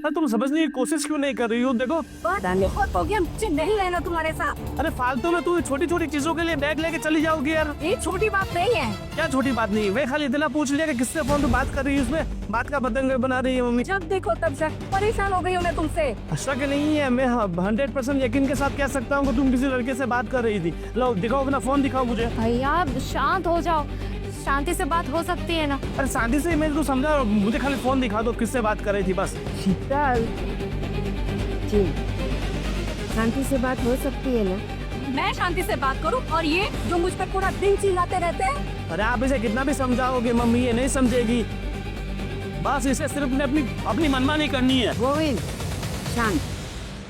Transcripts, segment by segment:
अरे तुम समझने की कोशिश क्यों नहीं कर रही हो? देखो बहुत हो गया, मुझे नहीं रहना तुम्हारे साथ। अरे फालतू में तू छोटी छोटी चीजों के लिए बैग लेके चली जाओगी यार। ये छोटी बात नहीं है। क्या छोटी बात नहीं? वे खाली इतना पूछ लिया कि किससे फोन पे बात कर रही है, उसमें बात का बदंग बना रही है मम्मी। जब देखो तब से परेशान हो गई हूँ मैं तुमसे। शक नहीं है, मैं 100% यकीन के साथ कह सकता हूँ कि तुम किसी लड़के से बात कर रही थी। लो दिखाओ, अपना फोन दिखाओ मुझे। भैया शांत हो जाओ, शांति से बात हो सकती है ना। अरे शांति से मैं तो समझा, मुझे खाली फोन दिखा दो किससे बात कर रही थी बस। शीतल जी, शांति से बात हो सकती है ना? मैं शांति से बात करूं और ये जो मुझ पर पूरा दिन चिल्लाते रहते हैं। अरे आप इसे कितना भी समझाओगे मम्मी ये नहीं समझेगी। बस इसे सिर्फ अपनी मनमानी करनी है। गोविंद शांत,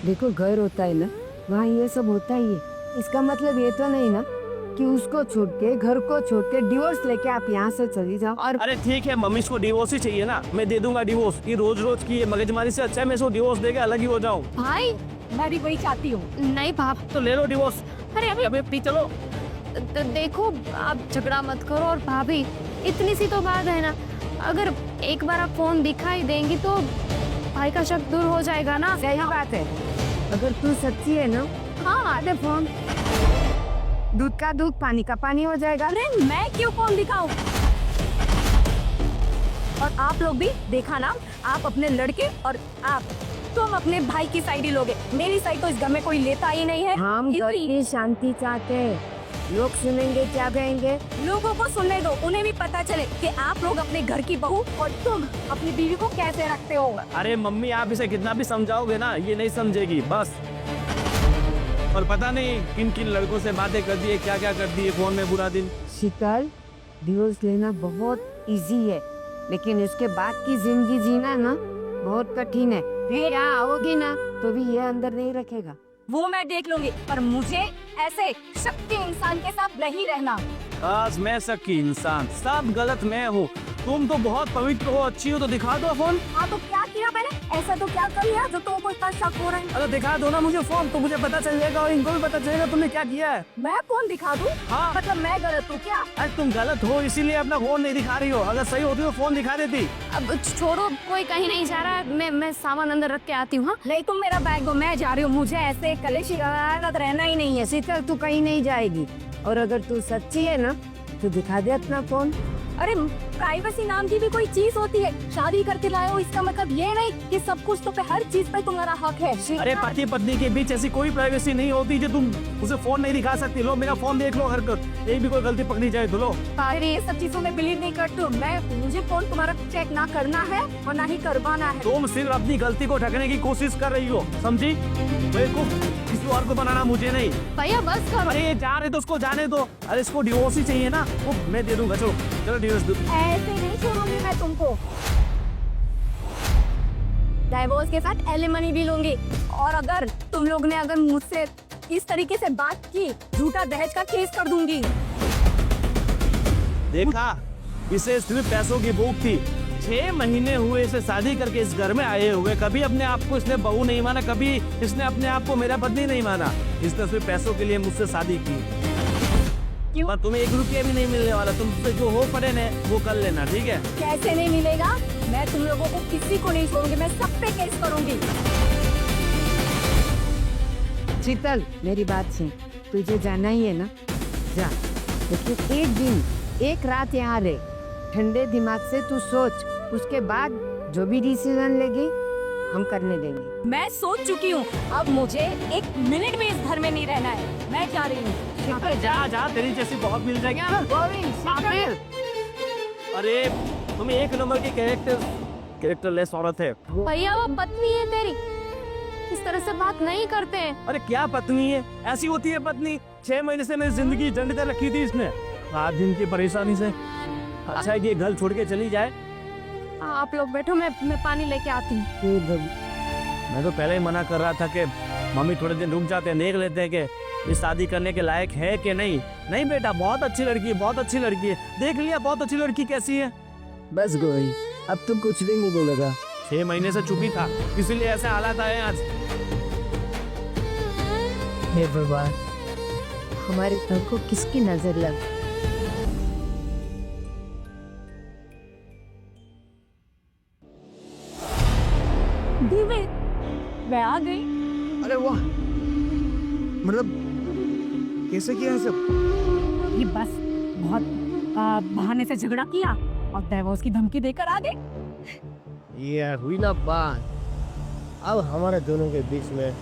देखो घर होता है ना, वहाँ ये सब होता ही है। इसका मतलब ये तो नहीं ना कि उसको छोड़ के, घर को छोड़ के डिवोर्स लेके आप यहाँ से चली जाओ। और अरे ठीक है मम्मी, इसको डिवोर्स ही चाहिए ना, मैं दे दूंगा डिवोर्स। ये रोज रोज की मगजमारी से अच्छा है मैं इसको डिवोर्स देके अलग ही हो जाऊँ। भाई मैं भी वही चाहती हूँ। नहीं भाभी, तो ले लो डिवोर्स। अरे अबे पी चलो। देखो आप झगड़ा मत करो। और भाभी इतनी सी तो बात है ना, अगर एक बार आप फोन दिखाई देंगी तो भाई का शक दूर हो जाएगा ना। सही बात है, अगर तू सच्ची है ना, हाँ दे फोन। दूध का दूध, पानी का पानी हो जाएगा। अरे मैं क्यों फोन दिखाऊं? और आप लोग भी देखा ना, आप अपने लड़के और तुम अपने भाई की साइड ही लोगे। मेरी साइड तो इस घर में कोई लेता ही नहीं है। हम घर की शांति चाहते हैं। लोग सुनेंगे क्या कहेंगे? लोगों को सुनने दो, उन्हें भी पता चले कि आप लोग अपने घर की बहू और तुम अपनी बीवी को कैसे रखते हो। अरे मम्मी आप इसे कितना भी समझाओगे ना ये नहीं समझेगी बस। और पता नहीं किन किन लड़कों से बातें कर दी है, क्या क्या कर दी है फोन में पूरा दिन। शीतल, डिवोर्स लेना बहुत इजी है, लेकिन इसके बाद की जिंदगी जीना ना बहुत कठिन है। फिर यहाँ आओगी ना तो भी ये अंदर नहीं रखेगा। वो मैं देख लूंगी, पर मुझे ऐसे शक्ति इंसान के साथ नहीं रहना। आज मैं सकी इंसान, सब गलत मैं हूँ। तुम तो बहुत पवित्र हो, अच्छी हो, तो दिखा दो फोन। हाँ तो क्या किया मैंने? ऐसा तो क्या कर लिया जो तुमको इतना शक हो रहा है? अरे दिखा दो ना मुझे फोन, तो मुझे पता चल जाएगा और इनको भी पता चलेगा तुमने क्या किया है। मैं फोन दिखा दूं? हाँ। मतलब मैं गलत हूँ क्या? अरे तुम गलत हो इसीलिए अपना फोन नहीं दिखा रही हो, अगर सही होती तो फोन दिखा देती। अब छोड़ो, कोई कहीं नहीं जा रहा है। मैं सामान अंदर रख के आती हूँ। हाँ? नहीं तुम मेरा बैग दो, मैं जा रही हूँ। मुझे ऐसे कलेशी रहना ही नहीं है। शीतल तू कहीं नहीं जाएगी, और अगर तू सच्ची है ना तो दिखा दे अपना फोन। अरे प्राइवेसी नाम की भी कोई चीज होती है। शादी करके लाए हो इसका मतलब ये नहीं कि सब कुछ तो पे हर चीज पे तुम्हारा हक है। अरे पति पत्नी के बीच ऐसी कोई प्राइवेसी नहीं होती जो तुम उसे फोन नहीं दिखा सकती। लो मेरा फोन देख लो, हरकत एक भी कोई गलती पकड़ी जाए तो लो। अरे ये सब चीजों में बिलीव नहीं करती हूँ मैं। मुझे फोन तुम्हारा चेक ना करना है और ना ही करवाना है। तुम सिर्फ अपनी गलती को ढकने की कोशिश कर रही हो, समझी? किसी और को बनाना मुझे नहीं। भैया बस करो। अरे ये जा रहे तो उसको जाने दो। अरे इसको डिवोर्स ही चाहिए ना, वो मैं दे दूंगा। चलो चलो डिवोर्स दो। ऐसे नहीं छोड़ूंगी मैं तुमको। डाइवोर्स के साथ एलिमनी भी लूंगी। और अगर तुम लोग ने अगर मुझसे इस तरीके से बात की, झूठा दहेज का केस कर दूंगी। देखा, इसे सिर्फ पैसों की भूख थी। 6 महीने हुए इसे शादी करके इस घर में आए हुए, कभी अपने आप को इसने बहू नहीं माना, कभी इसने अपने आप को मेरा पत्नी नहीं माना। इसने सिर्फ पैसों के लिए मुझसे शादी की। क्यों? पर तुम्हें 1 रुपया भी नहीं मिलने वाला। तुमसे जो हो पड़े ने वो कर लेना, ठीक है? कैसे नहीं मिलेगा? मैं तुम लोगों को किसी को नहीं छोड़ूंगी, मैं सब पे केस करूंगी। शीतल मेरी बात सुन, तुझे जाना ही है ना, जा। लेकिन एक दिन एक रात यहाँ रहे, ठंडे दिमाग से तू सोच, उसके बाद जो भी डिसीजन लेगी हम करने देंगे। मैं सोच चुकी हूँ, अब मुझे 1 मिनट भी इस घर में नहीं रहना है। मैं जा रही हूँ। जा जा, तेरी जैसी बहुत मिल जाएगी ना। अरे तुम 1 नंबर की कैरेक्टरलेस औरत है। भैया वो पत्नी है तेरी, इस तरह से बात नहीं करते हैं। अरे क्या पत्नी है? ऐसी होती है पत्नी? 6 महीने से मेरी जिंदगी झंड कर रखी थी इसने, रात दिन की परेशानी से। अच्छा है कि ये घर छोड़ के चली जाए। आप लोग बैठो, मैं पानी लेके आती हूँ। मैं तो पहले ही मना कर रहा था कि मम्मी थोड़े दिन रुक जाते हैं, देख लेते हैं कि ये शादी करने के लायक है कि नहीं। नहीं बेटा, बहुत अच्छी लड़की है, बहुत अच्छी लड़की है। देख लिया बहुत अच्छी लड़की कैसी है। बस गोई, अब तुम कुछ भी नहीं बोलेगा। 6 महीने से चुप ही था, इसीलिए ऐसे हालात आए आज। हे भगवान, हमारे घर को किसकी नजर लग। शादी में मैं आ गई। अरे वाह, मतलब कैसे किया है सब? ये बस बहुत बहाने से झगड़ा किया और डिवोर्स की धमकी देकर आ गई। ये हुई ना बात, अब हमारे दोनों के बीच में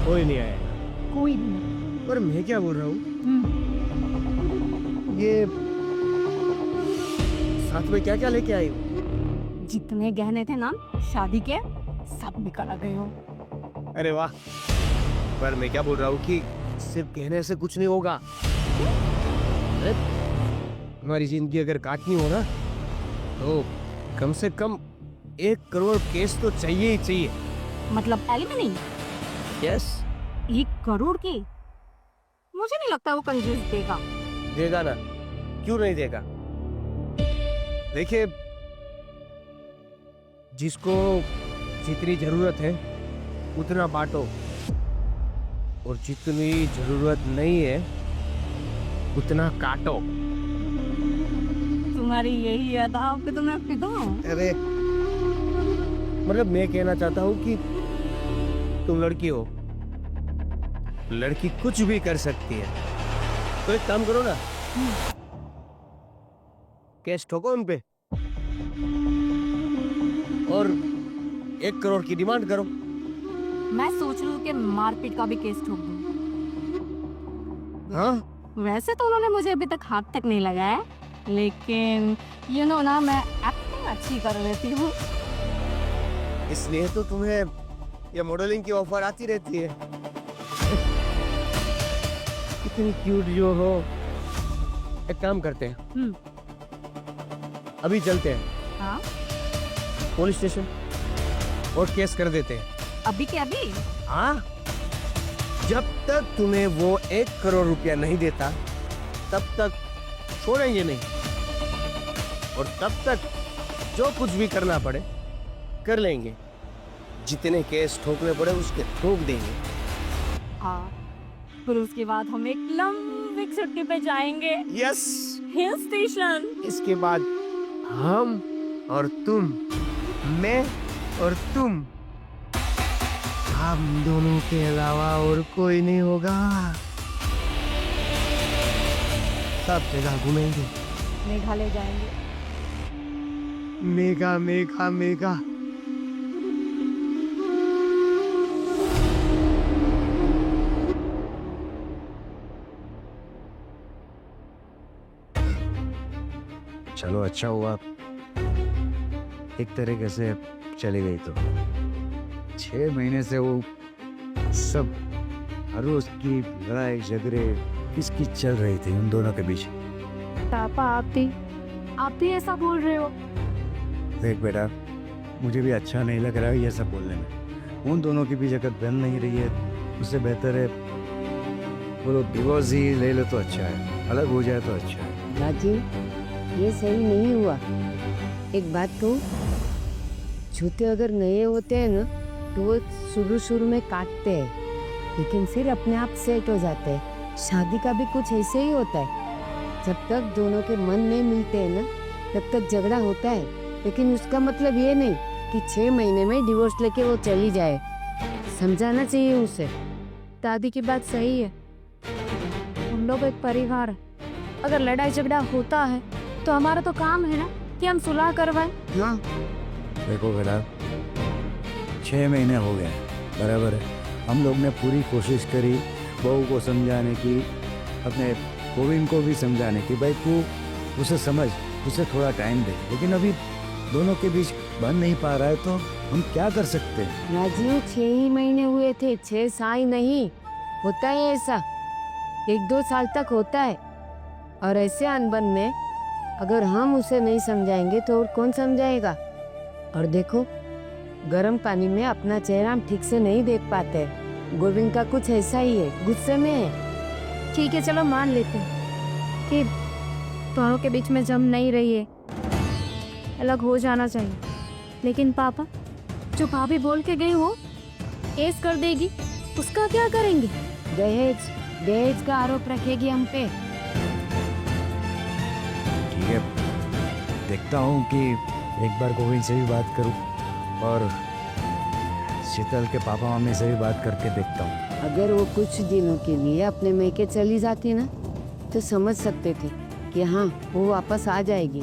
कोई नहीं आएगा। कोई नहीं। पर मैं क्या बोल रहा हूँ, हम्म, ये साथ में क्या क्या लेके आई हो? जितने गहने थे ना शादी के सब निकल आ गए हो। अरे वाह, पर मैं क्या बोल रहा हूँ कि सिर्फ कहने से कुछ नहीं होगा। अरे, हमारी जिंदगी अगर काटनी हो ना तो कम से कम 1 करोड़ केस तो चाहिए ही चाहिए। मतलब एलिमनी यस, 1 करोड़ की? मुझे नहीं लगता वो कंजूस देगा। देगा ना, क्यों नहीं देगा? देखिए, जिसको जितनी जरूरत है उतना बांटो, और जितनी जरूरत नहीं है उतना काटो। तुम्हारी यही अदा पे तो मैं फिदा हूँ। अरे मतलब मैं कहना चाहता हूँ कि तुम लड़की हो, लड़की कुछ भी कर सकती है, तो एक काम करो ना, कैश ठोको उन पे और 1 करोड़ की डिमांड करो। मैं सोच रही हूँ कि मारपीट का भी केस ठोक दूँ। हाँ, वैसे तो उन्होंने मुझे अभी तक हाथ तक नहीं लगाया, लेकिन यू नो ना, मैं एक्टिंग अच्छी कर लेती हूँ। इसलिए तो तुम्हें ये मॉडलिंग की ऑफर आती रहती है। इतनी क्यूट जो हो। एक काम करते हैं, अभी चलते हैं हाँ, पुलिस स्टेशन और केस कर देते हैं। अभी के अभी? हाँ, जब तक तुम्हें वो 1 करोड़ रुपया नहीं देता तब तक छोड़ेंगे नहीं, और तब तक जो कुछ भी करना पड़े कर लेंगे। जितने केस ठोकने पड़े उसके ठोक देंगे। हाँ, फिर उसके बाद हम एक लंबी छुट्टी पे जाएंगे, यस, हिल स्टेशन। इसके बाद हम और तुम, मैं और तुम, हम दोनों के अलावा और कोई नहीं होगा। सब जगह घूमेंगे, मेघालय जाएंगे। Mega mega mega. चलो, अच्छा हुआ एक तरीके से चली गई। तो 6 महीने से वो सब हर रोज की लड़ाई झगड़े किसकी चल रही थी उन दोनों के बीच। पापा, आप भी ऐसा बोल रहे हो? देख बेटा, मुझे भी अच्छा नहीं लग रहा है ये सब बोलने में। उन दोनों के बीच अगर बन नहीं रही है, उससे बेहतर है वो लोग डिवोर्स ही ले लो तो अच्छा है, अलग हो जाए तो अच्छा है। राजीव, ये सही नहीं हुआ। एक बात कहूँ, जूते अगर नए होते हैं ना तो वो शुरू में काटते हैं, लेकिन फिर अपने आप सेट हो जाते हैं। शादी का भी कुछ ऐसे ही होता है, जब तक दोनों के मन नहीं मिलते हैं ना तब तक झगड़ा होता है, लेकिन उसका मतलब ये नहीं कि 6 महीने में डिवोर्स लेके वो चली जाए। समझाना चाहिए उसे। दादी की बात सही है, हम लोग एक परिवार है। अगर लड़ाई झगड़ा होता है तो हमारा तो काम है ना कि हम सुलह करवाएं। हाँ, देखो बेटा, 6 महीने हो गए, बराबर है। हम लोग ने पूरी कोशिश करी बहू को समझाने की, अपने गोविंद को भी समझाने की, भाई तू उसे समझ, उसे थोड़ा टाइम दे, लेकिन अभी दोनों के बीच बन नहीं पा रहा है, तो हम क्या कर सकते हैं। राजीव, 6 ही महीने हुए थे, 6 साल नहीं। होता है ऐसा, 1-2 साल तक होता है। और ऐसे अनबन में अगर हम उसे नहीं समझाएंगे तो और कौन समझाएगा। और देखो, गर्म पानी में अपना चेहरा हम ठीक से नहीं देख पाते। गोविंद का कुछ ऐसा ही है, गुस्से में है। ठीक है, चलो मान लेते हैं कि दोनों के बीच में जम नहीं रही है, अलग हो जाना चाहिए। लेकिन पापा, जो भाभी बोल के गई वो केस कर देगी, उसका क्या करेंगे? दहेज का आरोप रखेगी हम पे। ठीक है, देखता हूँ कि एक बार गोविंद से भी बात करूँ और शीतल के पापा मम्मी से भी बात करके देखता हूँ। अगर वो कुछ दिनों के लिए अपने मैके चली जाती ना तो समझ सकते थे कि हाँ वो वापस आ जाएगी,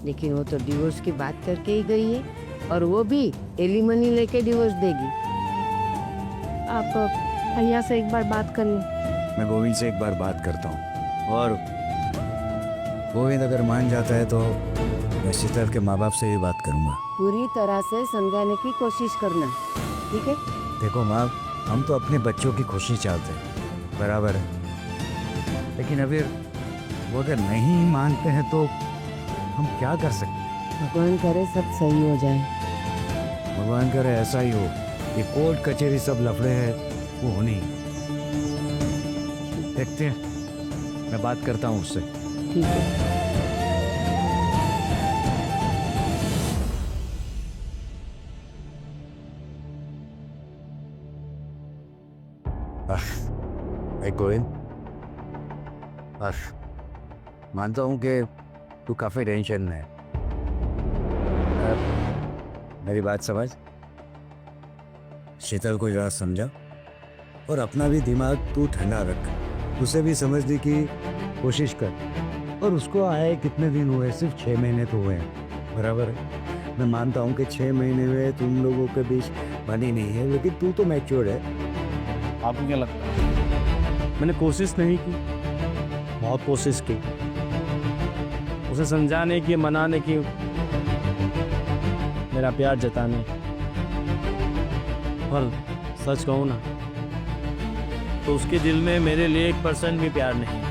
लेकिन वो तो डिवोर्स की बात करके ही गई है और वो भी एलिमनी लेके डिवोर्स देगी। आप भैया से एक बार बात कर लें। मैं गोविंद से एक बार बात करता हूँ और गोविंद अगर मान जाता है तो मैं शीतल के माँ बाप से भी बात करूँगा। पूरी तरह से समझाने की कोशिश करना, ठीक है? देखो माँ, हम तो अपने बच्चों की खुशी चाहते हैं, बराबर है, लेकिन अगर वो अगर नहीं मानते हैं तो हम क्या कर सकते हैं? भगवान करे सब सही हो जाए। भगवान करे ऐसा ही हो। ये कोर्ट कचहरी सब लफड़े हैं वो होने ही। देखते हैं, मैं बात करता हूँ उससे। ठीक है। भाई गोविंद, बस मानता हूँ कि तू काफ़ी टेंशन में है। मेरी बात समझ, शीतल को जरा समझा और अपना भी दिमाग तू ठंडा रख, उसे भी समझने की कोशिश कर। और उसको आए कितने दिन हुए? सिर्फ 6 महीने तो हुए हैं, बराबर है। मैं मानता हूँ कि 6 महीने में तुम लोगों के बीच बनी नहीं है, लेकिन तू तो मैच्योर है। आपको क्या लगता है मैंने कोशिश नहीं की? बहुत कोशिश की, उसे समझाने की, मनाने की, मेरा प्यार जताने। और सच कहूँ ना तो उसके दिल में मेरे लिए 1% भी प्यार नहीं,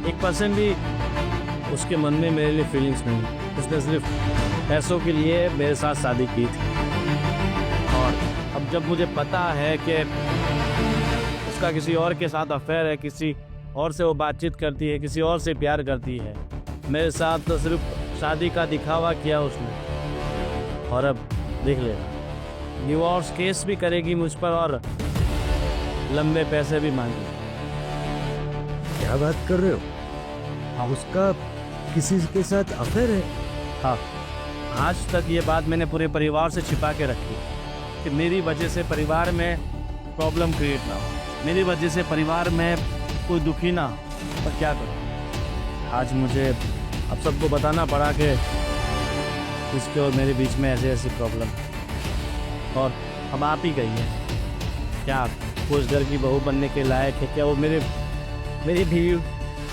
1% भी उसके मन में मेरे लिए फीलिंग्स नहीं। उसने सिर्फ पैसों के लिए मेरे साथ शादी की थी। और अब जब मुझे पता है कि उसका किसी और के साथ अफेयर है, किसी और से वो बातचीत करती है, किसी और से प्यार करती है, मेरे साथ तो सिर्फ शादी का दिखावा किया उसने। और अब देख लेना, डिवोर्स केस भी करेगी मुझ पर और लंबे पैसे भी मांगेगी। क्या बात कर रहे हो? हाँ, उसका किसी के साथ अफेयर है? हाँ, आज तक ये बात मैंने पूरे परिवार से छिपा के रखी कि मेरी वजह से परिवार में प्रॉब्लम क्रिएट ना हो, मेरी वजह से परिवार में कोई दुखी ना हो। पर क्या करूँ, आज मुझे अब सबको बताना पड़ा कि इसके और मेरे बीच में ऐसे ऐसी प्रॉब्लम। और अब आप ही कहिए, क्या वो उस घर की बहू बनने के लायक है? क्या वो मेरी बीवी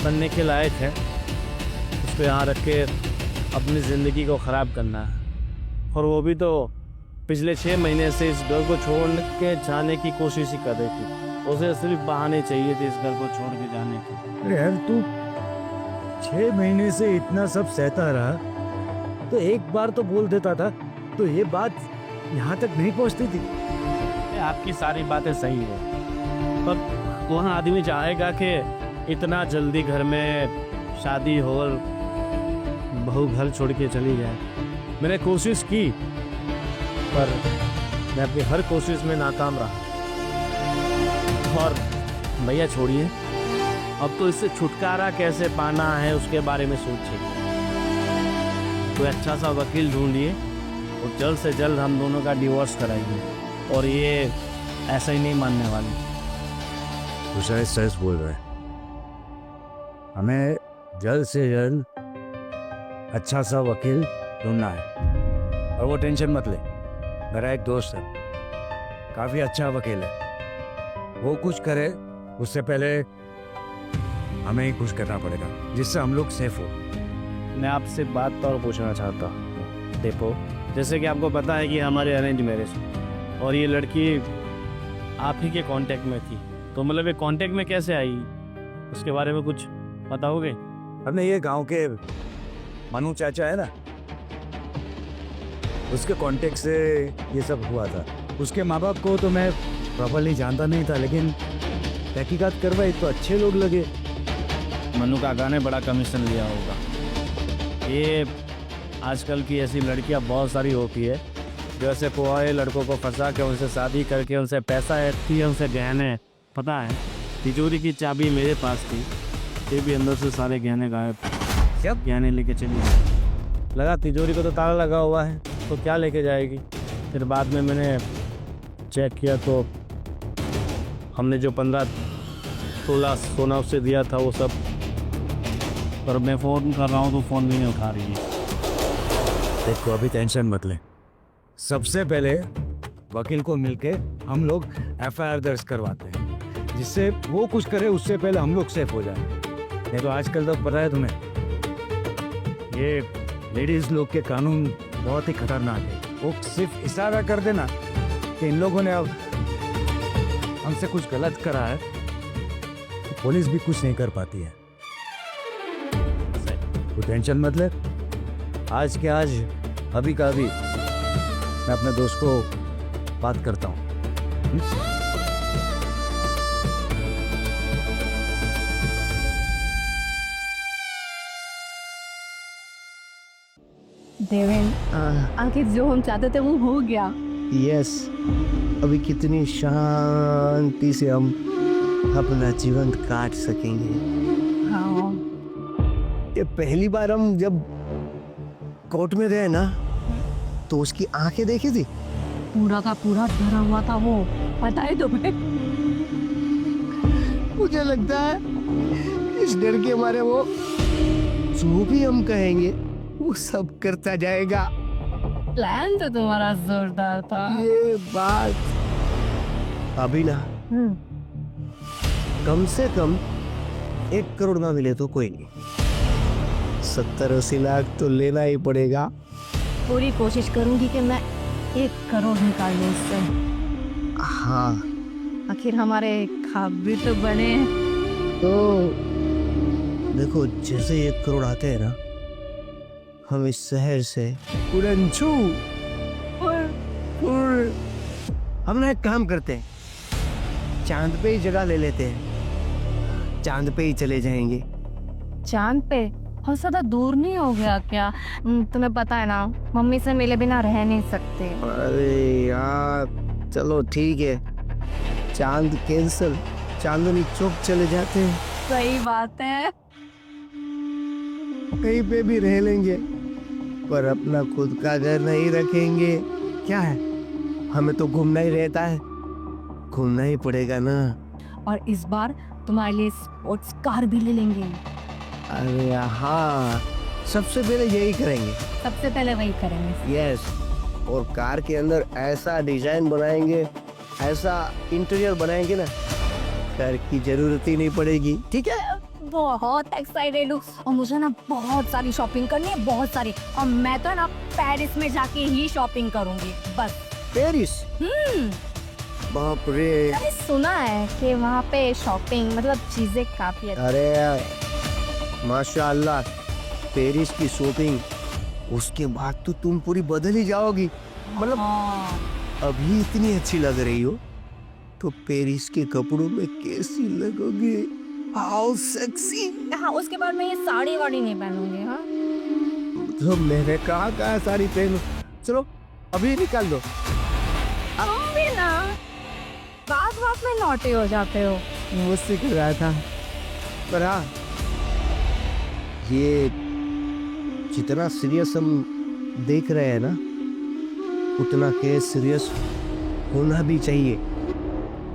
बनने के लायक है? उसको यहाँ रख के अपनी ज़िंदगी को ख़राब करना है, और वो भी तो पिछले 6 महीने से इस घर को छोड़ के जाने की कोशिश ही कर रही थी। उसे सिर्फ बहाने चाहिए थे इस घर को छोड़ के जाने के। अरे यार, तू 6 महीने से इतना सब सहता रहा तो एक बार तो बोल देता था, तो ये बात यहाँ तक नहीं पहुँचती थी। आपकी सारी बातें सही है, पर वहाँ आदमी चाहेगा कि इतना जल्दी घर में शादी हो और बहू घर छोड़ के चली जाए। मैंने कोशिश की, पर मैं अपनी हर कोशिश में नाकाम रहा। और भैया छोड़िए, अब तो इससे छुटकारा कैसे पाना है उसके बारे में सोचिए। कोई अच्छा सा वकील ढूंढिए और जल्द से जल्द हम दोनों का डिवोर्स कराइए। और ये ऐसा ही नहीं मानने वाले। तो शायद सच बोल रहा है, हमें जल्द से जल्द अच्छा सा वकील ढूंढना है। और वो टेंशन मत ले, मेरा एक दोस्त है, काफ़ी अच्छा वकील है। वो कुछ करे उससे पहले हमें ही कुछ करना पड़ेगा, जिससे हम लोग सेफ हो। मैं आपसे बात और पूछना चाहता हूँ। देखो, जैसे कि आपको पता है कि हमारे अरेंज मैरिज, और ये लड़की आप ही के कांटेक्ट में थी, तो मतलब ये कांटेक्ट में कैसे आई, उसके बारे में कुछ बताओगे? हमने ये गांव के मनु चाचा है ना, उसके कांटेक्ट से ये सब हुआ था। उसके माँ बाप को तो मैं प्रॉपरली जानता नहीं था, लेकिन तहकीकात करवाई तो अच्छे लोग लगे। मनु काका ने बड़ा कमीशन लिया होगा। ये आजकल की ऐसी लड़कियां बहुत सारी होती है जो ऐसे पुआए लड़कों को फंसा के उनसे शादी करके उनसे पैसा ऐठती है, उनसे गहने। पता है, तिजोरी की चाबी मेरे पास थी, ये भी अंदर से सारे गहने गायब। सब गहने लेके चली गई। लगा तिजोरी को तो ताला लगा हुआ है, तो क्या लेके जाएगी। फिर बाद में मैंने चेक किया तो हमने जो 15-16 सोना उससे दिया था वो सब, पर मैं फ़ोन कर रहा हूँ तो फ़ोन भी नहीं उठा रही है। देखो अभी टेंशन मत ले, सबसे पहले वकील को मिलके हम लोग एफआईआर दर्ज करवाते हैं, जिससे वो कुछ करे उससे पहले हम लोग सेफ हो जाए। नहीं तो आजकल तो पता है तुम्हें, ये लेडीज लोग के कानून बहुत ही खतरनाक है। वो सिर्फ इशारा कर देना कि इन लोगों ने अब हमसे कुछ गलत करा है, तो पुलिस भी कुछ नहीं कर पाती है। तो टेंशन मत ले, आज के आज अभी का अभी मैं अपने दोस्त को बात करता हूँ। देवेन, आखिर जो हम चाहते थे वो हो गया। यस, अभी कितनी शांति से हम अपना जीवन काट सकेंगे। हाँ, ये पहली बार हम जब कोर्ट में गए ना, तो उसकी आंखें देखी थी। पूरा का पूरा डरा हुआ था वो, पता है तुम्हें? मुझे लगता है इस डर के मारे वो जो भी हम कहेंगे वो सब करता जाएगा। प्लान तो तुम्हारा जोरदार था। ये बात अभी ना, कम से कम 1 करोड़ ना मिले तो कोई नहीं, 70-80 लाख तो लेना ही पड़ेगा। पूरी कोशिश करूंगी कि मैं 1 करोड़ निकाल लूं उससे। हाँ, आखिर हमारे ख्वाब भी तो बने हैं। तो देखो, जैसे 1 करोड़ आते हैं ना, हम इस शहर से उड़नछू हम ना एक काम करते हैं, चांद पे ही जगह ले लेते हैं, चांद पे ही चले जाएंगे। चांद पे? बहुत ज्यादा दूर नहीं हो गया क्या? तुम्हें पता है ना, मम्मी से मिले बिना रह नहीं सकते। अरे यार, चलो ठीक है, चांद कैंसल, चांदनी चौक चले जाते हैं। सही बात है। कहीं पे भी रह लेंगे, पर अपना खुद का घर नहीं रखेंगे। क्या है, हमें तो घूमना ही रहता है, घूमना ही पड़ेगा ना। और इस बार तुम्हारे लिए स्पोर्ट्स कार भी ले लेंगे। अरे हाँ, सबसे पहले यही करेंगे। सबसे पहले वही करेंगे। यस, और कार के अंदर ऐसा डिजाइन बनाएंगे, ऐसा इंटीरियर बनाएंगे ना, कार की जरूरत ही नहीं पड़ेगी। ठीक है, बहुत एक्साइटेड हूँ और मुझे ना बहुत सारी शॉपिंग करनी है, बहुत सारी। और मैं तो ना पेरिस में जाके ही शॉपिंग करूंगी बस। पेरिस? बाप रे। मैंने सुना है कि वहाँ पे शॉपिंग मतलब चीजें काफी अच्छी। अरे यार, माशाअल्लाह, पेरिस की शॉपिंग, उसके बाद तो तुम पूरी बदल ही जाओगी। मतलब हाँ। अभी इतनी अच्छी लग रही हो, तो पेरिस के कपड़ों में कैसी लगोगी? How sexy. हाँ, उसके बाद मैं ये साड़ी वाड़ी नहीं पहनूंगी। हाँ, तो मैंने कहा साड़ी पहनो। चलो अभी निकाल दो। तुम भी ना बात में नौटे हो जाते हो। मुझसे कर रहा था, पर हाँ, ये जितना सीरियस हम देख रहे हैं ना, उतना केस सीरियस होना भी चाहिए।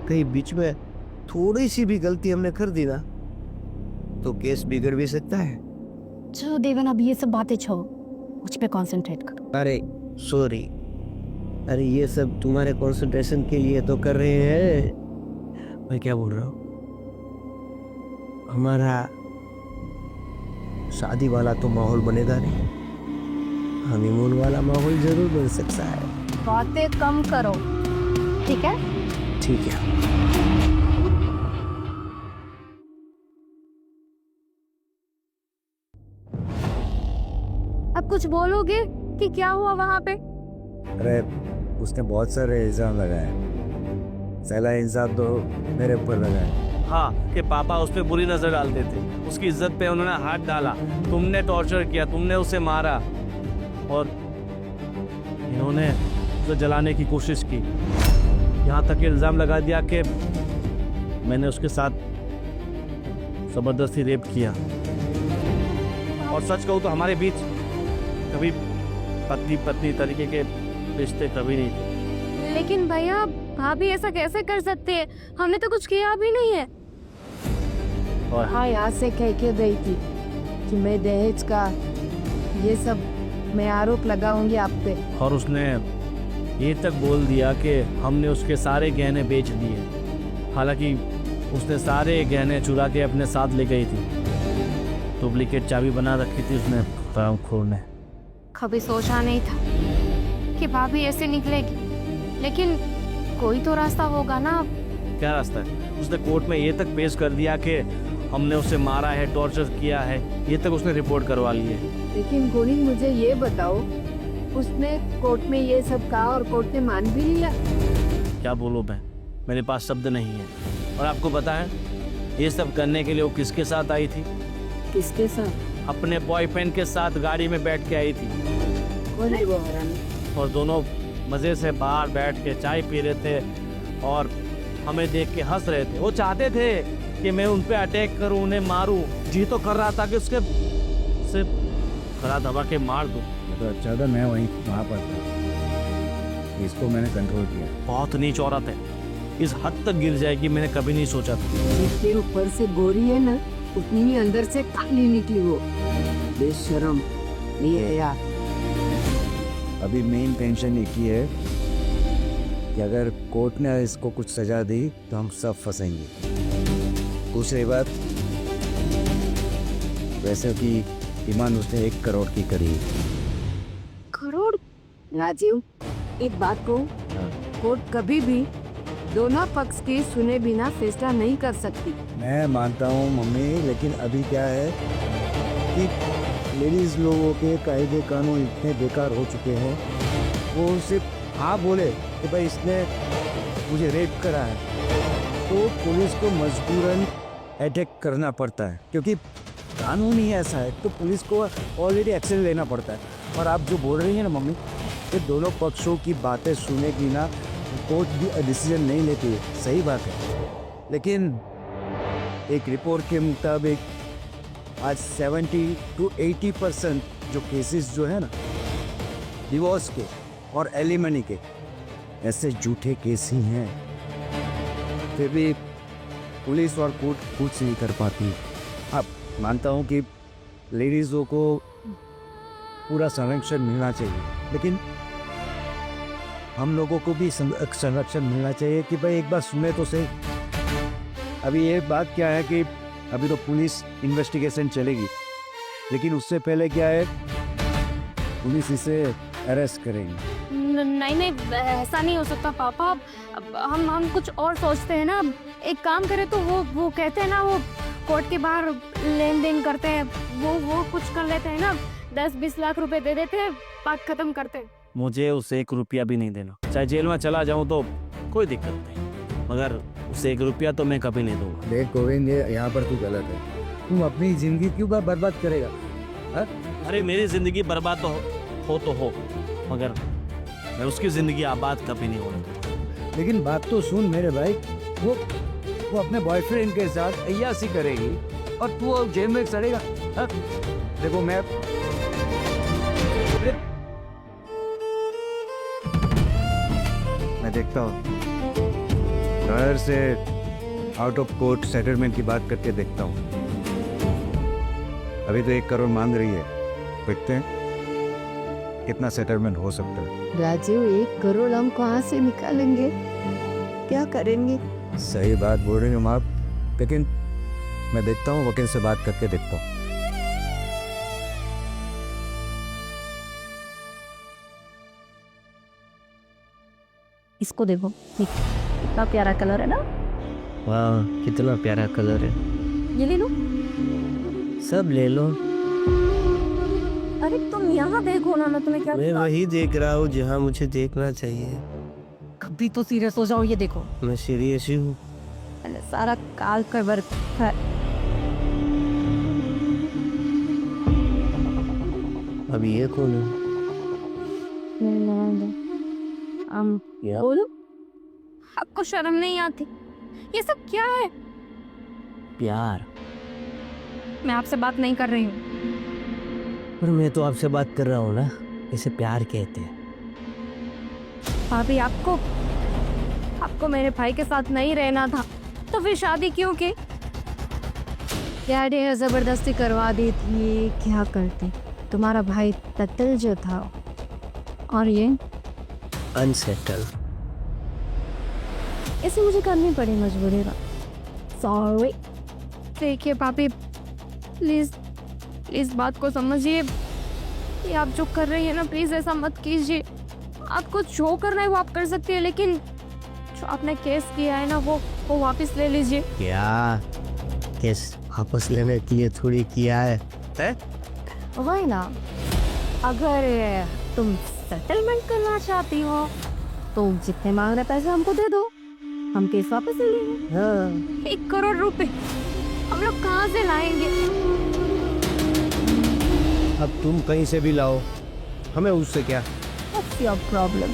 कहीं बीच में थोड़ी सी भी गलती हमने कर दी ना, तो केस बिगड़ भी सकता है। चलो देवन, अब ये सब बातें छोड़ो, मुझ पे कंसंट्रेट करो। अरे सॉरी, अरे ये सब तुम्हारे कंसंट्रेशन के लिए तो कर रहे हैं। मैं क्या बोल रहा हूँ, हमारा शादी वाला तो माहौल बनेगा नहीं, हनीमून वाला माहौल जरूर बन सकता है। बातें कम करो, ठीक है? ठीक है। अब कुछ बोलोगे कि क्या हुआ वहाँ पे? अरे उसने बहुत सारे इल्ज़ाम लगाए, पहला इल्ज़ाम तो मेरे ऊपर लगाया। हाँ, कि पापा उस पर बुरी नज़र डालते थे, उसकी इज्जत पे उन्होंने हाथ डाला, तुमने टॉर्चर किया, तुमने उसे मारा और इन्होंने उसे जलाने की कोशिश की। यहाँ तक इल्ज़ाम लगा दिया कि मैंने उसके साथ ज़बरदस्ती रेप किया। और सच कहूँ तो हमारे बीच कभी पत्नी पत्नी तरीके के रिश्ते कभी नहीं थे। लेकिन भैया, भाभी ऐसा कैसे कर सकते हैं? हमने तो कुछ किया भी नहीं है। और हाँ, यहाँ से कह के गई थी कि मैं दहेज का ये सब मैं आरोप लगाऊंगी आप पे। और उसने ये तक बोल दिया कि हमने उसके सारे गहने बेच दिए। हालांकि उसने सारे गहने चुरा के अपने साथ ले गई थी। डुप्लीकेट चाबी बना रखी थी उसने हरामखोर ने। कभी सोचा नहीं था कि भाभी ऐसे निकलेगी, लेकिन कोई तो रास्ता होगा ना। क्या रास्ता है? उसने कोर्ट में ये तक पेश कर दिया कि हमने उसे मारा है, टॉर्चर किया है। ये तक उसने रिपोर्ट करवा ली है। लेकिन गोविंद मुझे ये बताओ, उसने कोर्ट में ये सब कहा और कोर्ट ने मान भी लिया? क्या बोलूं मैं, मेरे पास शब्द नहीं है। और आपको पता है ये सब करने के लिए वो किसके साथ आई थी? किसके साथ? अपने बॉयफ्रेंड के साथ गाड़ी में बैठ के आई थी। कौन है वो हरामी? और दोनों मज़े से बाहर बैठ के चाय पी रहे थे और हमें देख के हंस रहे थे। वो चाहते थे कि मैं उन पे अटैक करूं, उन्हें मारूं। जी तो कर रहा था कि उसके से खरा दबा के मार दूं। तो अच्छा था मैं वहीं वहाँ पर था, इसको मैंने कंट्रोल किया। बहुत नीच औरत है, इस हद तक गिर जाएगी मैंने कभी नहीं सोचा था। जितने ऊपर से गोरी है ना, उतनी ही अंदर से काली निकली वो। बेशरम नहीं है यार। अभी मेन टेंशन एक ही है कि अगर कोर्ट ने इसको कुछ सजा दी तो हम सब फंसेंगे। दूसरी बात, वैसे कि ईमान उसने 1 करोड़ की करी। करोड़? राजीव, एक बात को, कोर्ट कभी भी दोनों पक्ष की सुने बिना फैसला नहीं कर सकती। मैं मानता हूँ मम्मी, लेकिन अभी क्या है कि लेडीज लोगों के कायदे कानून इतने बेकार हो चुके हैं। वो सिर्फ हाँ बोले कि भाई इसने मुझे रेप करा है तो पुलिस को मजबूरन अटैक करना पड़ता है, क्योंकि कानून ही ऐसा है। तो पुलिस को ऑलरेडी एक्शन लेना पड़ता है। और आप जो बोल रही हैं ना मम्मी, कि दोनों पक्षों की बातें सुने बिना कोर्ट भी डिसीजन नहीं लेती है, सही बात है। लेकिन एक रिपोर्ट के मुताबिक आज 70 to 80% जो केसेस जो है ना डिवोर्स के और एलिमनी के, ऐसे झूठे केस ही हैं। फिर भी पुलिस और कोर्ट कुछ नहीं कर पाती। अब मानता हूँ कि लेडीज़ों को पूरा संरक्षण मिलना चाहिए, लेकिन हम लोगों को भी संरक्षण मिलना चाहिए कि भाई एक बार सुने तो सही। अभी ये बात क्या है कि अभी तो पुलिस इन्वेस्टिगेशन चलेगी, लेकिन उससे पहले क्या है, पुलिस इसे अरेस्ट करेगी। नहीं नहीं, ऐसा नहीं हो सकता पापा। अब हम कुछ और सोचते हैं ना। एक काम करें तो वो कहते हैं ना, वो कोर्ट के बाहर लेन देन करते हैं, वो कुछ कर लेते हैं ना। 10-20 लाख रुपए दे देते हैं, बात खत्म करते हैं। मुझे उसे 1 रुपया भी नहीं देना। चाहे जेल में चला जाऊं तो कोई दिक्कत नहीं, मगर उसे 1 रुपया तो मैं कभी नहीं दूंगा। देख गोविंद, यहाँ पर तू गलत है। तू अपनी जिंदगी क्यों बर्बाद करेगा? हा? अरे मेरी जिंदगी बर्बाद तो हो, मगर मैं उसकी जिंदगी आबाद कभी नहीं होने दूंगा। लेकिन बात तो सुन मेरे भाई, वो अपने बॉयफ्रेंड के साथ अय्यासी करेगी और तू जेल में सड़ेगा। हा? देखो मैं देखता हूँ, लॉयर से आउट ऑफ कोर्ट सेटलमेंट की बात करके देखता हूँ। अभी तो 1 करोड़ मांग रही है, देखते हैं कितना सेटलमेंट हो सकता है। राजीव, 1 करोड़ हम कहाँ से निकालेंगे? क्या करेंगे? सही बात बोल रही हूँ आप, लेकिन मैं देखता हूँ, वकील से बात करके देखता हूँ। इसको देखो, कितना प्यारा कलर है ना। वाह, कितना प्यारा कलर है। ये ले लो। सब ले लो। अरे तुम यहाँ देखो ना, मैं तुम्हें क्या मैं वही देख रहा हूँ जहाँ मुझे देखना चाहिए। कभी तो सीरियस हो जाओ। ये देखो, मैं सीरियस ही हूँ। मैंने सारा काल का वर्क है। अब ये कौन है? क्या? बोलो, आपको शर्म नहीं आती? ये सब क्या है? प्यार। मैं आपसे बात नहीं कर रही हूँ। पर मैं तो आपसे बात कर रहा हूँ ना, इसे प्यार कहते हैं। भाभी, आपको मेरे भाई के साथ नहीं रहना था तो फिर शादी क्यों की? डैडी ने जबरदस्ती करवा दी थी, क्या करती? तुम्हारा भाई तत्ल जो था, और ये अनसेटल। इसे मुझे करनी पड़ी मजबूरी का। सॉरी। देखिए पापी, प्लीज इस बात को समझिए कि आप जो कर रही है ना, प्लीज ऐसा मत कीजिए। आपको जो करना है वो आप कर सकती है, लेकिन जो आपने केस किया है ना वो वापस ले लीजिए। क्या केस वापस लेने के लिए थोड़ी किया है? वही ना, अगर तुम सेटलमेंट करना चाहती हो तो जितने मांग रहे पैसे हमको दे दो, हम केस वापस ले लेंगे। हाँ। 1 करोड़ रुपए हम लोग कहाँ से लाएंगे? अब तुम कहीं से भी लाओ, हमें उससे क्या। What's your problem?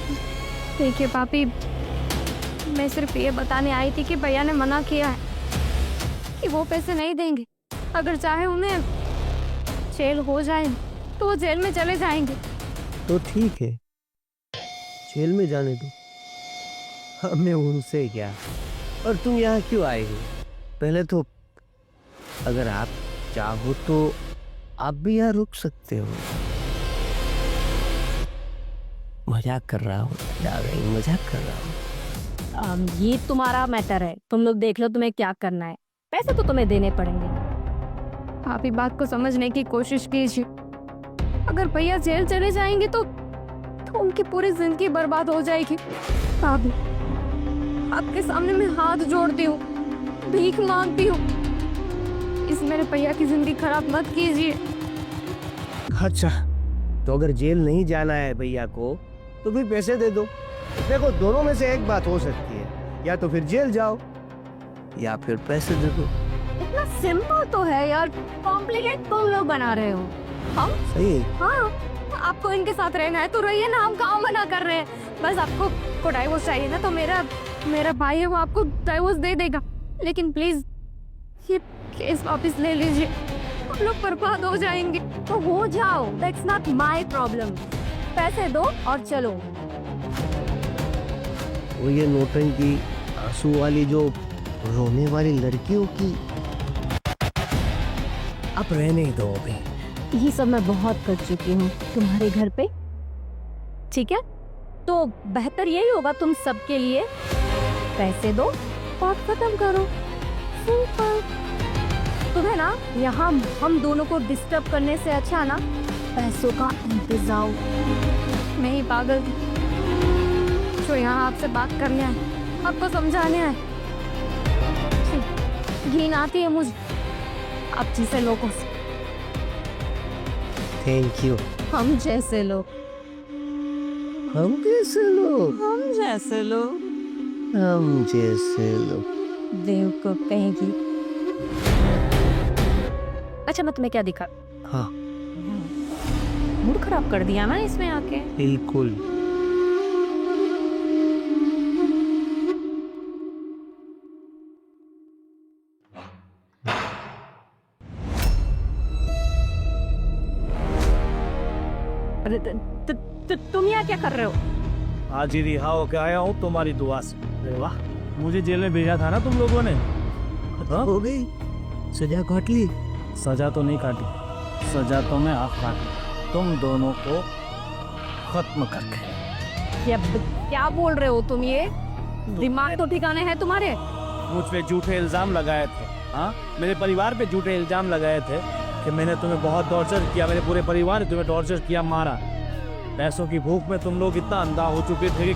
देखिए पापी, मैं सिर्फ ये बताने आई थी कि भैया ने मना किया है कि वो पैसे नहीं देंगे। अगर चाहे उन्हें जेल हो जाए तो वो जेल में चले जाएंगे। तो ठीक है, जेल में जाने दो, हमें उनसे क्या। और तुम यहाँ क्यों आए हो? पहले तो अगर आप चाहो तो आप भी यहाँ रुक सकते हो। मजाक कर रहा हूँ डार्लिंग, मजाक कर रहा हूँ। ये तुम्हारा मैटर है, तुम लोग देख लो तुम्हें क्या करना है। पैसे तो तुम्हें देने पड़ेंगे। आप ही बात को समझने की कोशिश कीजिए। अगर भैया जेल चले जाएंगे तो उनकी पूरी जिंदगी बर्बाद हो जाएगी। भाभी, आपके सामने मैं हाथ जोड़ती हूँ, भीख मांगती हूँ, इस मेरे भैया की जिंदगी खराब मत कीजिए। अच्छा, तो अगर जेल नहीं जाना है भैया को तो फिर पैसे दे दो। देखो, दोनों में से एक बात हो सकती है, या तो फिर जेल जाओ या फिर पैसे दे दो। इतना सिंपल तो है यार, कॉम्प्लिकेट तुम लोग बना रहे हो। हम सही है। हाँ, आपको इनके साथ रहना है तो रहिए ना, हम कहाँ मना कर रहे हैं। बस आपको डाइवोर्स चाहिए ना, तो मेरा भाई है वो आपको डाइवोर्स दे देगा। लेकिन प्लीज ये केस वापस ले लीजिए, हम लोग बर्बाद हो जाएंगे। तो हो जाओ, दैट्स नॉट माय प्रॉब्लम। पैसे दो और चलो। वो ये नोटंकी आंसू वाली जो रोने वाली लड़कियों की, अब रहने दो अभी। ये सब मैं बहुत कर चुकी हूँ तुम्हारे घर पे, ठीक है? तो बेहतर यही होगा तुम सबके लिए, पैसे दो और खत्म करो। सिंपल। तुम्हें ना यहाँ हम दोनों को डिस्टर्ब करने से अच्छा ना पैसों का इंतजाम। मैं ही पागल थी जो यहाँ आपसे बात करने आए, आपको समझाने आए। घिन आती है मुझे आप जैसे लोगों से। Thank you. हम जैसे लोग, हम कैसे लोग? हम जैसे लोग हम जैसे लोग। बेवकूफ कहेंगी। अच्छा, मैं तुम्हें क्या दिखा? हाँ मूड खराब कर दिया ना इसमें आके। बिल्कुल। अरे तुम यहाँ क्या कर रहे हो? आज ही रिहा होके आया हूँ तुम्हारी दुआ से। अरे वाह, मुझे जेल में भेजा था ना तुम लोगों ने। हाँ? हो गई सजा काट ली। सजा तो नहीं काटी, सजा तो मैं आप काटी, तुम दोनों को खत्म करके। क्या बोल रहे हो तुम? ये दिमाग तो ठिकाने है तुम्हारे? मुझ पे झूठे इल्जाम लगाए थे। हाँ, मेरे परिवार पे झूठे इल्जाम लगाए थे कि मैंने तुम्हें बहुत टॉर्चर किया, मेरे पूरे परिवार ने तुम्हें टॉर्चर किया, मारा। पैसों की भूख में तुम लोग इतना अंधा हो चुके थे कि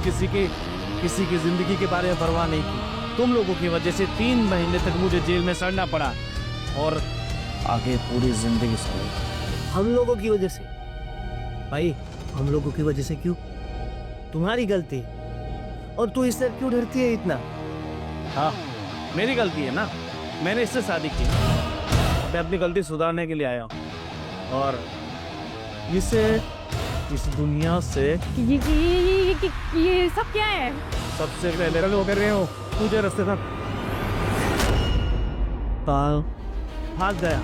किसी की जिंदगी के बारे में परवाह नहीं की। तुम लोगों की वजह से 3 महीने तक मुझे जेल में सड़ना पड़ा और आगे पूरी जिंदगी सड़ेगा। हम लोगों की वजह से? भाई, हम लोगों की वजह से क्यों? तुम्हारी गलती। और तू इससे क्यों डरती है इतना? हाँ, मेरी गलती है ना, मैंने इससे शादी की। मैं अपनी गलती सुधारने के लिए आया हूँ और इसे इस दुनिया से ये सब क्या है? सबसे पहले वो कर रहे हो तुझे रास्ते तक भाग गया।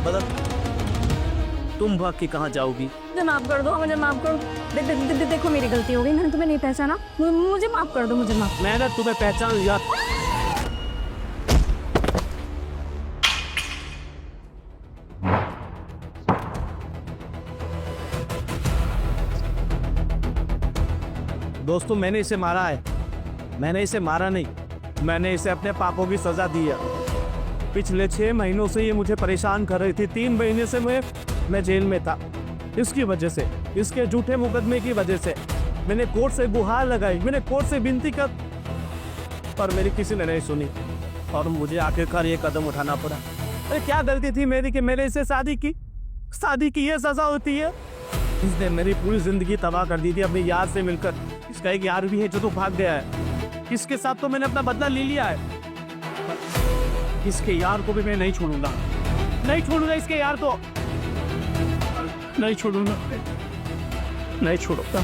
बता, तुम भाग के कहाँ जाओगी? मुझे माफ कर दो, मुझे माफ कर दो। देखो मेरी गलती हो गई, मैंने तुम्हें नहीं पहचाना, मुझे माफ कर दो, मुझे माफ। मैंने तुम्हें पहचान लिया। दोस्तों मैंने इसे मारा है, मैंने इसे मारा नहीं, मैंने इसे अपने पापों की सजा दी है। पिछले 6 महीनों से ये मुझे परेशान कर रही थी। 3 महीने से मैं जेल में था, इसकी वजह से, इसके झूठे मुकदमे की वजह से। मैंने कोर्ट से गुहार लगाई, मैंने कोर्ट से विनती कर, पर मेरी किसी ने नहीं सुनी और मुझे आखिरकार ये कदम उठाना पड़ा। अरे क्या गलती थी मेरी कि मैंने इससे शादी की ये सजा होती है? इसने मेरी पूरी जिंदगी तबाह कर दी थी अपने यार से मिलकर। इसका एक यार भी है जो तो भाग गया है, इसके साथ तो मैंने अपना बदला ले लिया है। इसके यार को भी मैं नहीं छोड़ूंगा, नहीं छोड़ूंगा इसके यार को, नहीं छोड़ूंगा, नहीं छोड़ूंगा।